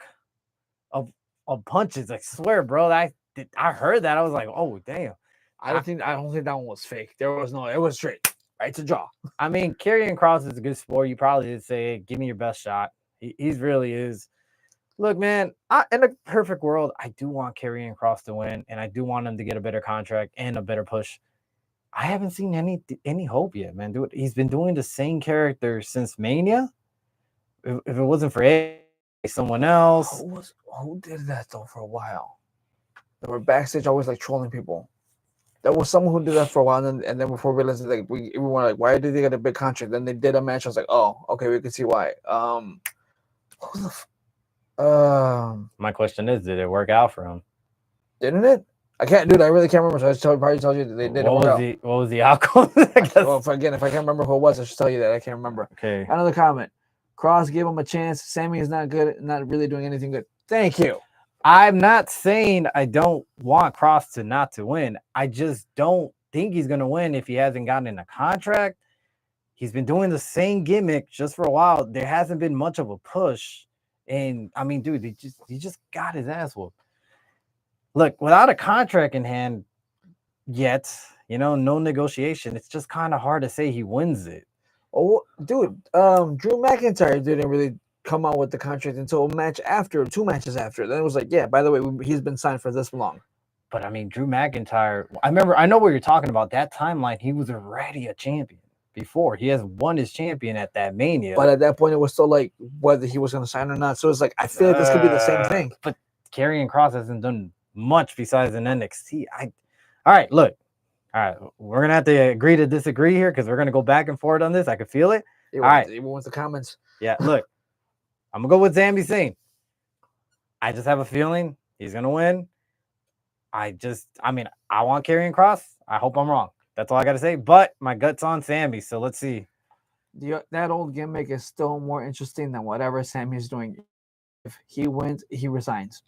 of punches. I swear, bro. I heard that. I was like, oh, damn. I don't think that one was fake. It was straight. Right to jaw. I mean, Karrion Kross is a good sport. You probably did say, give me your best shot. He really is. Look, man, in a perfect world, I do want Karrion Kross to win, and I do want him to get a better contract and a better push. I haven't seen any hope yet, man. Dude, he's been doing the same character since Mania. If it wasn't for someone else. Who did that though for a while? They were backstage always like trolling people. There was someone who did that for a while, and then before we realized, like we were like, why did they get a big contract? Then they did a match. I was like, oh, okay, we can see why. Who the My question is, did it work out for him? didn't it? I can't, dude. I really can't remember. So I probably told you that they did it. What was the outcome? I guess. Well, if I can't remember who it was, I should tell you that I can't remember. Okay. Another comment. Cross gave him a chance. Sammy is not good, not really doing anything good. Thank you. I'm not saying I don't want Cross to not to win. I just don't think he's gonna win if he hasn't gotten a contract. He's been doing the same gimmick just for a while. There hasn't been much of a push. And I mean, dude, he just got his ass whooped. Look, without a contract in hand yet, no negotiation, it's just kind of hard to say he wins it. Oh, dude, Drew McIntyre didn't really come out with the contract until a match after, 2 matches after. Then it was like, yeah, by the way, he's been signed for this long. But I mean, Drew McIntyre, I know what you're talking about. That timeline, he was already a champion before. He has won his champion at that Mania. But at that point, it was still like whether he was going to sign or not. So it's like, I feel like this could be the same thing. But Karrion Kross hasn't done much besides an NXT. All right, look. All right, we're going to have to agree to disagree here because we're going to go back and forth on this. I can feel it. All right. Even with the comments. Yeah, look. I'm going to go with Sami Zayn. I just have a feeling he's going to win. I want Karrion Kross. I hope I'm wrong. That's all I got to say. But my gut's on Sammy, so let's see. That old gimmick is still more interesting than whatever Sammy's doing. If he wins, he resigns.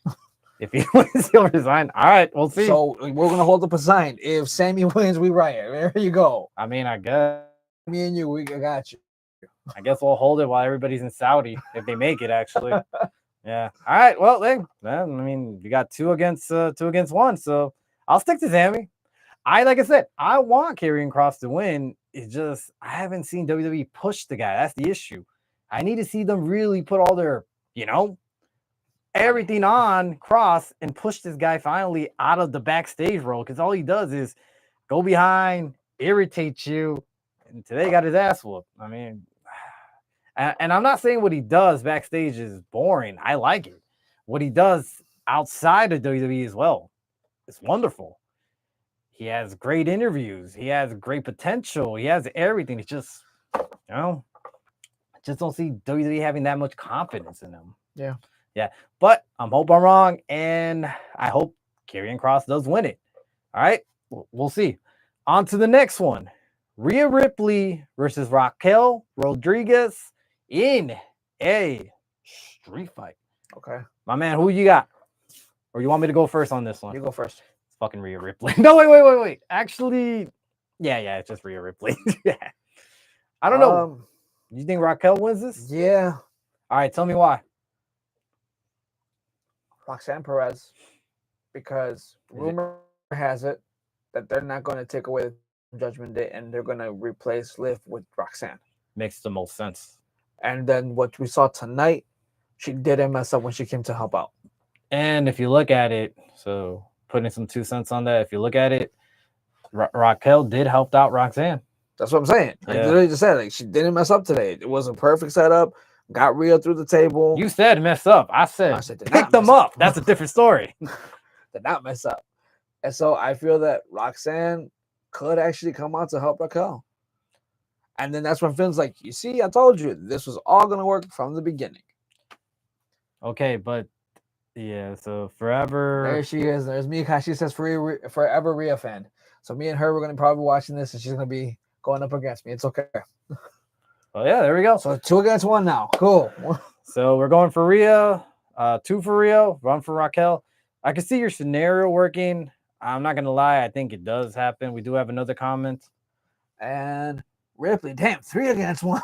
If he wins, he'll resign. All right, we'll see. So we're going to hold up a sign. If Sammy wins, we riot. There you go. I mean, I guess. Me and you, we got you. I guess we'll hold it while everybody's in Saudi, if they make it, actually. Yeah. All right. Well, we got 2 against 1, so I'll stick to Sammy. Like I said, I want Karrion Kross to win. It's just I haven't seen WWE push the guy. That's the issue. I need to see them really put all their, everything on Kross and push this guy finally out of the backstage role, because all he does is go behind, irritate you, and today got his ass whooped. I mean, and I'm not saying what he does backstage is boring. I like it. What he does outside of WWE as well, it's wonderful. He has great interviews. He has great potential. He has everything. It's just, I just don't see WWE having that much confidence in him. Yeah. Yeah. But I hope I'm wrong, and I hope Karrion Kross does win it. All right. We'll see. On to the next one. Rhea Ripley versus Raquel Rodriguez in a street fight. Okay. My man, who you got? Or you want me to go first on this one? You go first. It's fucking Rhea Ripley. No, wait. Actually, yeah, it's just Rhea Ripley. Yeah. I don't know. You think Raquel wins this? Yeah. All right, tell me why. Roxanne Perez, because rumor has it that they're not going to take away the Judgment Day and they're going to replace Liv with Roxanne. Makes the most sense. And then what we saw tonight, she didn't mess up when she came to help out. And if you look at it, so putting some 2 cents on that, if you look at it, Raquel did help out Roxanne. That's what I'm saying. Yeah. I literally just said, she didn't mess up today. It was a perfect setup. Got Rhea through the table. You said mess up. I said pick them up. That's a different story. Did not mess up. And so I feel that Roxanne could actually come out to help Raquel. And then that's when Finn's like, you see, I told you, this was all going to work from the beginning. Okay, but yeah, so forever. There she is. There's Mika. She says forever Rhea fan. So me and her, we're going to probably be watching this, and she's going to be going up against me. It's okay. Well, yeah, there we go. So 2 against 1 now. Cool. So we're going for Rhea, 2 for Rhea, 1 for Raquel. I can see your scenario working. I'm not going to lie. I think it does happen. We do have another comment. And Ripley, damn, 3 against 1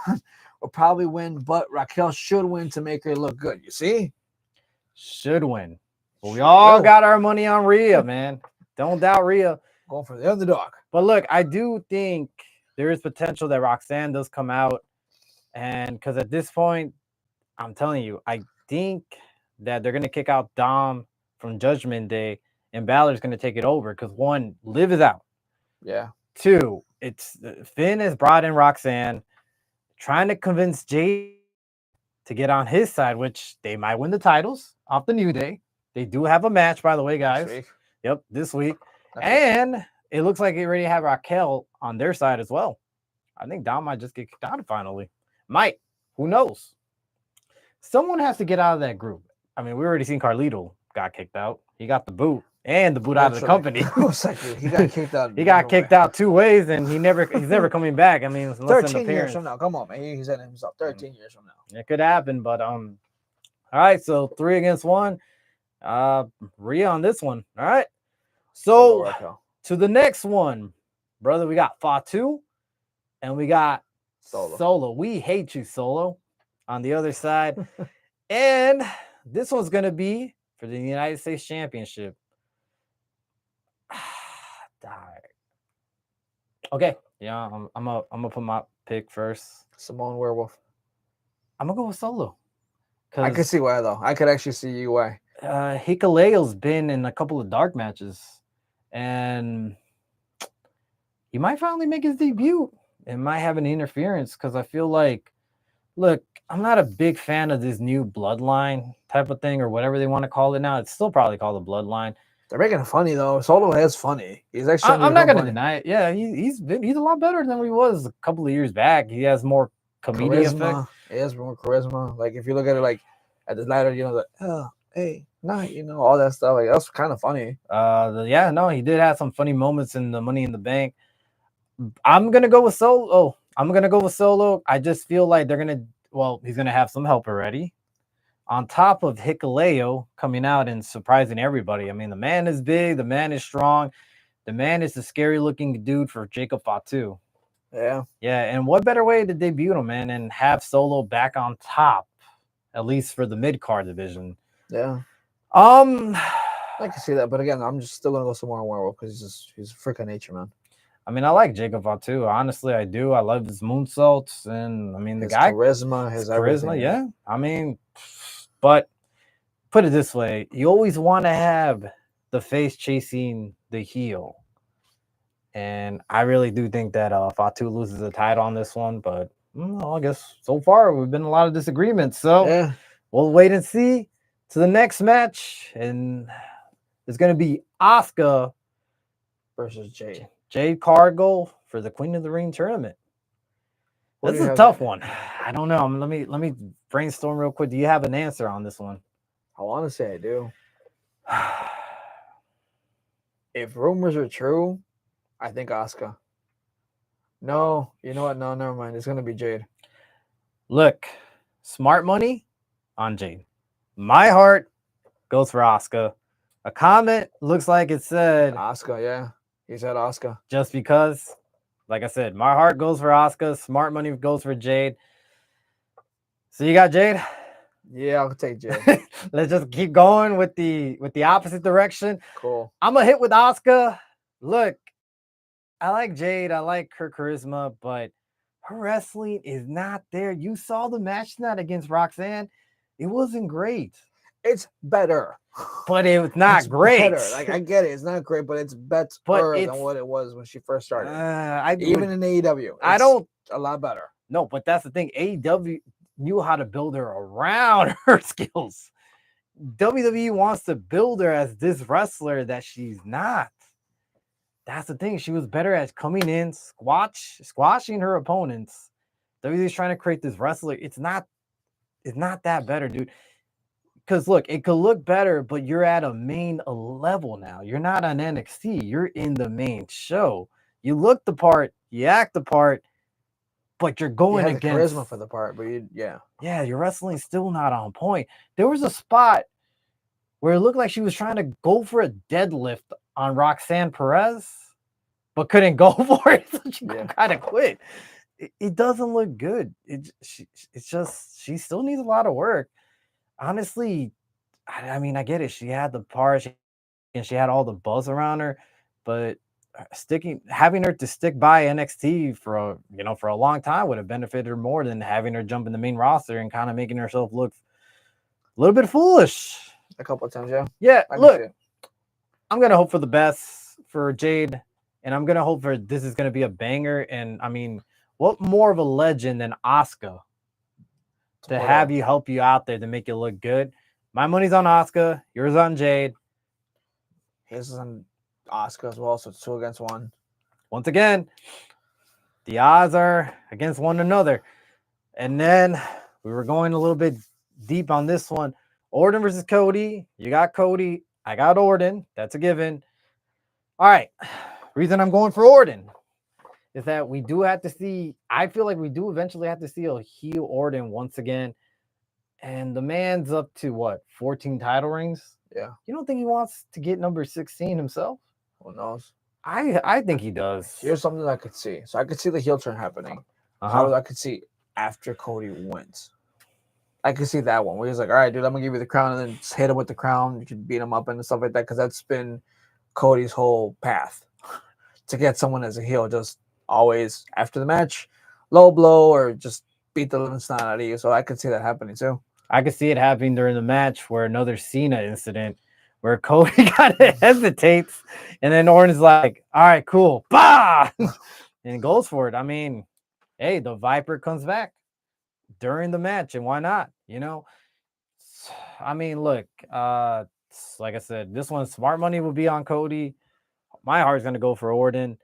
will probably win, but Raquel should win to make her look good. You see? Should win. But we all got our money on Rhea, man. Don't doubt Rhea. Going for the underdog. But look, I do think there is potential that Roxanne does come out. And because at this point, I'm telling you, I think that they're going to kick out Dom from Judgment Day and Balor's going to take it over because 1, Liv is out. Yeah. 2, it's Finn has brought in Roxanne, trying to convince Jay to get on his side, which they might win the titles off the New Day. They do have a match, by the way, guys. This week. Yep, this week. That's And it looks like they already have Raquel on their side as well. I think Dom might just get kicked out finally. Might. Who knows? Someone has to get out of that group. I mean, we already seen Carlito got kicked out. He got the boot and the boot out of the company. He got kicked out. He got kicked out 2 ways, and he's never coming back. I mean, 13 years from now. Come on, man. He's in himself. 13 years from now. It could happen, but all right. So 3 against 1. Rhea on this one. All right. So to the next one, brother, we got Fatu, and we got Solo. We hate you, Solo, on the other side. And this one's gonna be for the United States Championship. Okay, yeah, I'm gonna put my pick first. Simone Werewolf. I'm gonna go with Solo. I can see why though. I could actually see you why. Hikaleo's been in a couple of dark matches, and he might finally make his debut. It might have an interference because I feel like, look, I'm not a big fan of this new bloodline type of thing or whatever they want to call it now. It's still probably called the bloodline. They're making it funny though. Solo is funny. He's actually. I'm not gonna deny it. Yeah, he's a lot better than he was a couple of years back. He has more comedic effect. He has more charisma. Like if you look at it, like at the ladder, hey, night, all that stuff. Like that's kind of funny. He did have some funny moments in the Money in the Bank. I'm gonna go with Solo. I just feel like he's gonna have some help already. On top of Hikaleo coming out and surprising everybody. I mean, the man is big, the man is strong, the man is a scary looking dude for Jacob Fatu. Yeah. Yeah, and what better way to debut him, man, and have Solo back on top, at least for the mid-card division. Yeah. I can see that, but again, I'm just still gonna go somewhere on Werewolf because he's a freaking nature, man. I mean, I like Jacob Fatu. Honestly, I do. I love his moonsaults, and I mean, his charisma, his everything. Yeah. I mean, but put it this way: you always want to have the face chasing the heel, and I really do think that Fatu loses the title on this one. But I guess so far we've been a lot of disagreements, so we'll wait and see to the next match, and it's going to be Asuka versus Jade. Jade Cargill for the Queen of the Ring tournament. This is a tough one. I don't know. Let me brainstorm real quick. Do you have an answer on this one? I want to say I do. If rumors are true, I think Asuka. No, you know what? No, never mind. It's gonna be Jade. Look, smart money on Jade. My heart goes for Asuka. A comment looks like it said Asuka. Yeah. He said Asuka. Just because, like I said, my heart goes for Asuka. Smart money goes for Jade. So you got Jade? Yeah, I'll take Jade. Let's just keep going with the opposite direction. Cool. I'm gonna hit with Asuka. Look, I like Jade. I like her charisma, but her wrestling is not there. You saw the match tonight against Roxanne. It wasn't great. It's better. But it was not great. Better. Like I get it, it's not great, but it's better than what it was when she first started. Even in AEW, a lot better. No, but that's the thing. AEW knew how to build her around her skills. WWE wants to build her as this wrestler that she's not. That's the thing. She was better at coming in, squashing her opponents. WWE's trying to create this wrestler. It's not that better, dude. Because look, it could look better, but you're at a main level now. You're not on NXT. You're in the main show. You look the part, you act the part, but you're going against charisma for the part. But your wrestling's still not on point. There was a spot where it looked like she was trying to go for a deadlift on Roxanne Perez, but couldn't go for it. So she kind of quit. It doesn't look good. She still needs a lot of work. Honestly, I mean, I get it. She had the part and she had all the buzz around her, but having her to stick by NXT for a long time would have benefited her more than having her jump in the main roster and kind of making herself look a little bit foolish. A couple of times, yeah. Yeah, look, I'm gonna hope for the best for Jade, and I'm gonna hope for this is gonna be a banger. And I mean, what more of a legend than Asuka to have you help you out there to make you look good. My money's on Asuka. Yours on Jade. His is on Oscar as well, so it's 2-1. Once again, the odds are against one another. And then we were going a little bit deep on this one. Orton versus Cody. You got Cody. I got Orton. That's a given. All right. Reason I'm going for Orton is that we do have to see, I feel like we do eventually have to see a heel Orton once again. And the man's up to what, 14 title rings? Yeah. You don't think he wants to get number 16 himself? Who knows? I think he does. Here's something I could see. So I could see the heel turn happening. How I could see after Cody wins. I could see that one where he's like, all right, dude, I'm going to give you the crown, and then just hit him with the crown. You can beat him up and stuff like that, because that's been Cody's whole path to get someone as a heel. Just always after the match, low blow, or just beat the living snot out of you. So I could see that happening too. I could see it happening during the match where another Cena incident where Cody kind of hesitates, and then Orton's like, all right, cool. Bah! And goes for it. I mean, hey, the Viper comes back during the match, and why not? You know, I mean, look, like I said, this one, smart money will be on Cody. My heart's going to go for Orton.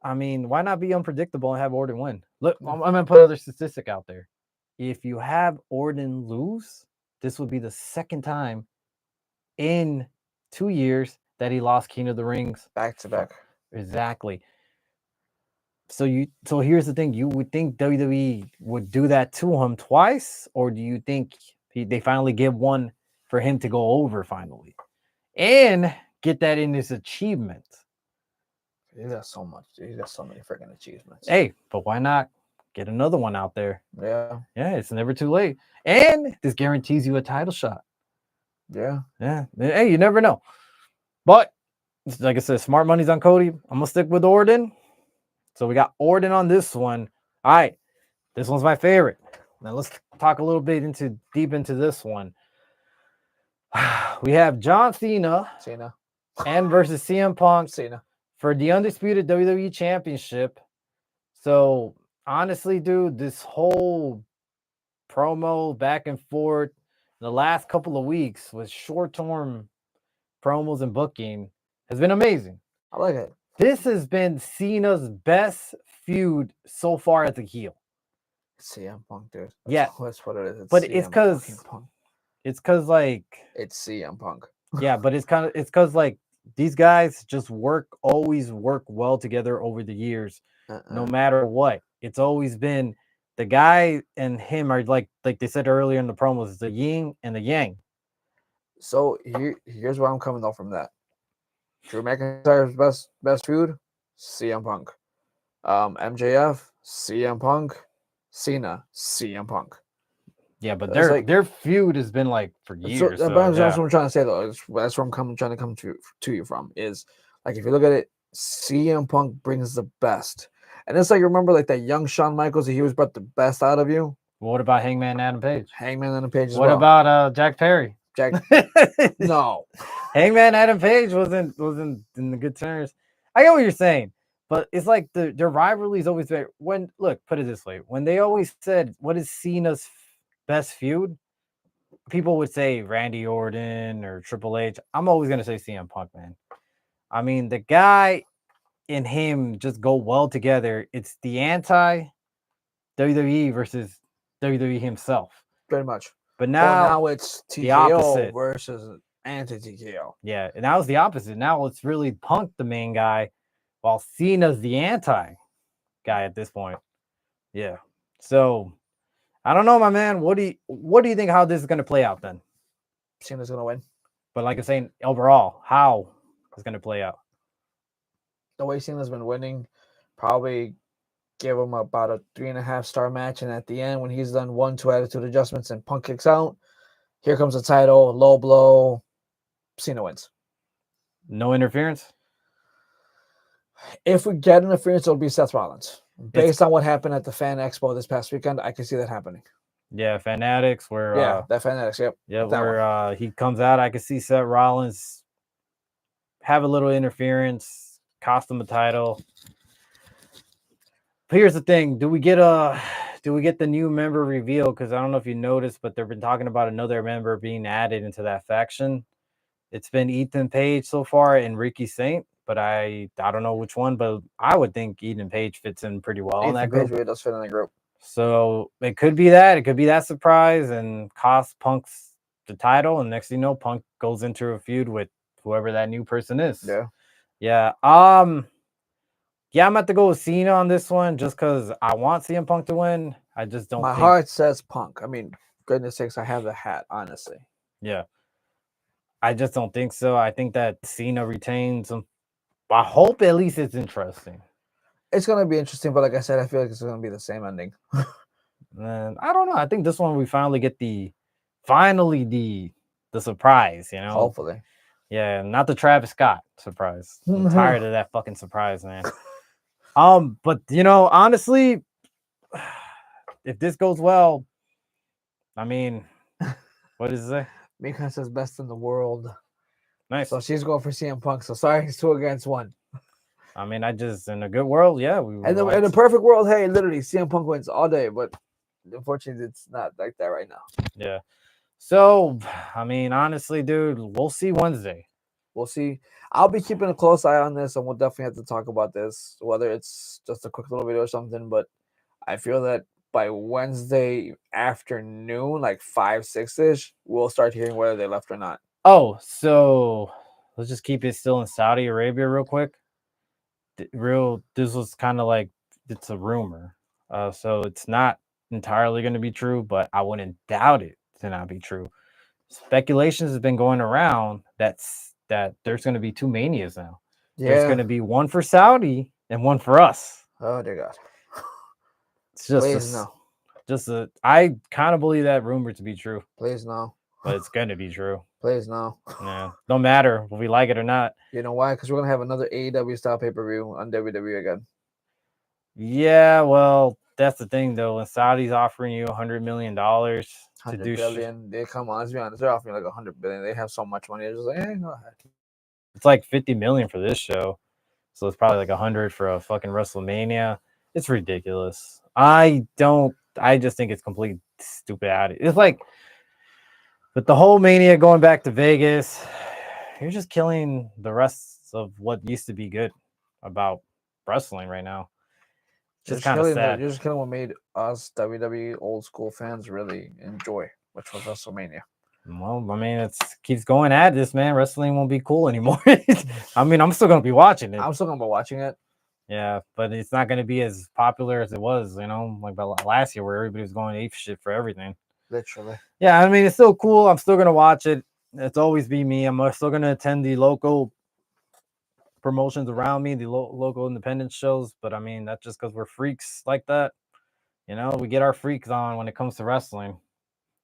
I mean, why not be unpredictable and have Orton win? Look, I'm going to put another statistic out there. If you have Orton lose, this would be the second time in 2 years that he lost King of the Rings. Back to back. Exactly. So here's the thing. You would think WWE would do that to him twice, or do you think they finally give one for him to go over finally and get that in his achievement? He got so much. He got so many freaking achievements. Hey, but why not get another one out there? Yeah. Yeah, it's never too late. And this guarantees you a title shot. Yeah. Yeah. Hey, you never know. But like I said, smart money's on Cody. I'm going to stick with Orton. So we got Orton on this one. All right. This one's my favorite. Now let's talk a little bit deep into this one. We have John Cena and versus CM Punk for the undisputed WWE Championship. So honestly, dude, this whole promo back and forth the last couple of weeks with short-term promos and booking has been amazing. I like it. This has been Cena's best feud so far as a heel. CM Punk, dude. That's what it is. But it's because like it's CM Punk. Yeah, but it's because like these guys just always work well together over the years, no matter what. It's always been the guy and him are like they said earlier in the promos, the yin and the yang. So here's where I'm coming though from that. Drew McIntyre's best feud, CM Punk. MJF, CM Punk. Cena, CM Punk. Yeah, but their feud has been like for years. That's what I'm trying to say though. That's where I'm trying to come to you from. Is like if you look at it, CM Punk brings the best. And it's like, remember like that young Shawn Michaels, he was brought the best out of you. What about Hangman Adam Page? Hangman Adam Page as what well. about Jack Perry? No. Hangman Adam Page wasn't in the good terms. I get what you're saying, but it's like their rivalry is always there. Put it this way. When they always said, what is Cena's best feud? People would say Randy Orton or Triple H. I'm always going to say CM Punk, man. I mean, the guy and him just go well together. It's the anti-WWE versus WWE himself. Pretty much. But now it's TKO the opposite versus anti-TKO. Yeah, and now it's the opposite. Now it's really Punk the main guy, while Cena's the anti guy at this point. Yeah. So I don't know, my man. What do you think how this is going to play out then? Cena's going to win. But like I'm saying, overall, how it's going to play out? The way Cena's been winning, probably give him about a 3.5-star match, and at the end, when he's done 1-2 attitude adjustments and Punk kicks out, here comes the title, low blow, Cena wins. No interference? If we get interference, it'll be Seth Rollins. Based on what happened at the Fan Expo this past weekend, I can see that happening. Yeah, Fanatics, where that Fanatics, yep. Yeah, where he comes out, I can see Seth Rollins have a little interference, cost him a title. But here's the thing: do we get a do we get the new member reveal? Because I don't know if you noticed, but they've been talking about another member being added into that faction. It's been Ethan Page so far and Ricky Saint, but I don't know which one, but I would think Ethan Page fits in pretty well in that Ethan group. Page really does fit in the group. So it could be that. It could be that surprise and cost Punk's the title. And next thing you know, Punk goes into a feud with whoever that new person is. Yeah. Yeah. Yeah, I'm about to go with Cena on this one just because I want CM Punk to win. I just don't My think. heart says Punk. I mean, goodness sakes, I have the hat, honestly. Yeah. I just don't think so. I think that Cena retains him. I hope at least it's interesting. It's gonna be interesting, but like I said, I feel like it's gonna be the same ending. And I don't know. I think this one we finally get the surprise, you know. Hopefully. Yeah, not the Travis Scott surprise. I'm tired of that fucking surprise, man. But you know, honestly, if this goes well, I mean, what does it say? Mika says best in the world. Nice. So she's going for CM Punk. So sorry, it's 2 against 1. I mean, I just in a good world, yeah. And in a perfect world, hey, literally CM Punk wins all day, but unfortunately, it's not like that right now. Yeah. So, I mean, honestly, dude, we'll see Wednesday. We'll see. I'll be keeping a close eye on this, and we'll definitely have to talk about this, whether it's just a quick little video or something. But I feel that by Wednesday afternoon, like 5, 6-ish, we'll start hearing whether they left or not. Oh, so let's just keep it still in Saudi Arabia real quick. This was kind of like it's a rumor. So it's not entirely going to be true, but I wouldn't doubt it to not be true. Speculations has been going around that there's going to be 2 manias now. Yeah. There's going to be one for Saudi and one for us. Oh dear God. It's just Please no. I kind of believe that rumor to be true. Please no. But it's going to be true. Please no. Yeah. No matter if we like it or not. You know why? Because we're going to have another AEW style pay-per-view on WWE again. Yeah, well, that's the thing, though. When Saudi's offering you $100 million to do billion, they come on, let's be honest, they're offering like $100 billion. They have so much money. They're just like, hey, go ahead. It's like $50 million for this show. So it's probably like $100 for a fucking WrestleMania. It's ridiculous. I just think it's complete stupid. It's like, with the whole Mania going back to Vegas, you're just killing the rest of what used to be good about wrestling right now. Just kind of sad. You're just killing what made us WWE old school fans really enjoy, which was WrestleMania. Well, I mean, it keeps going at this, man. Wrestling won't be cool anymore. I mean, I'm still going to be watching it. I'm still going to be watching it. Yeah, but it's not going to be as popular as it was, you know, like last year where everybody was going ape shit for everything. Literally. Yeah, I mean, it's still cool. I'm still going to watch it. It's always be me. I'm still going to attend the local promotions around me, the local independent shows. But I mean, that's just because we're freaks like that. You know, we get our freaks on when it comes to wrestling.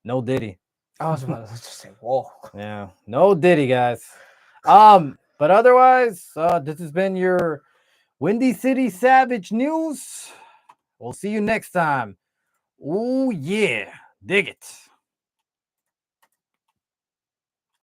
No Diddy. I was about to just say, whoa. Yeah, no Diddy, guys. But otherwise, this has been your Windy City Savage News. We'll see you next time. Oh, yeah. Dig it.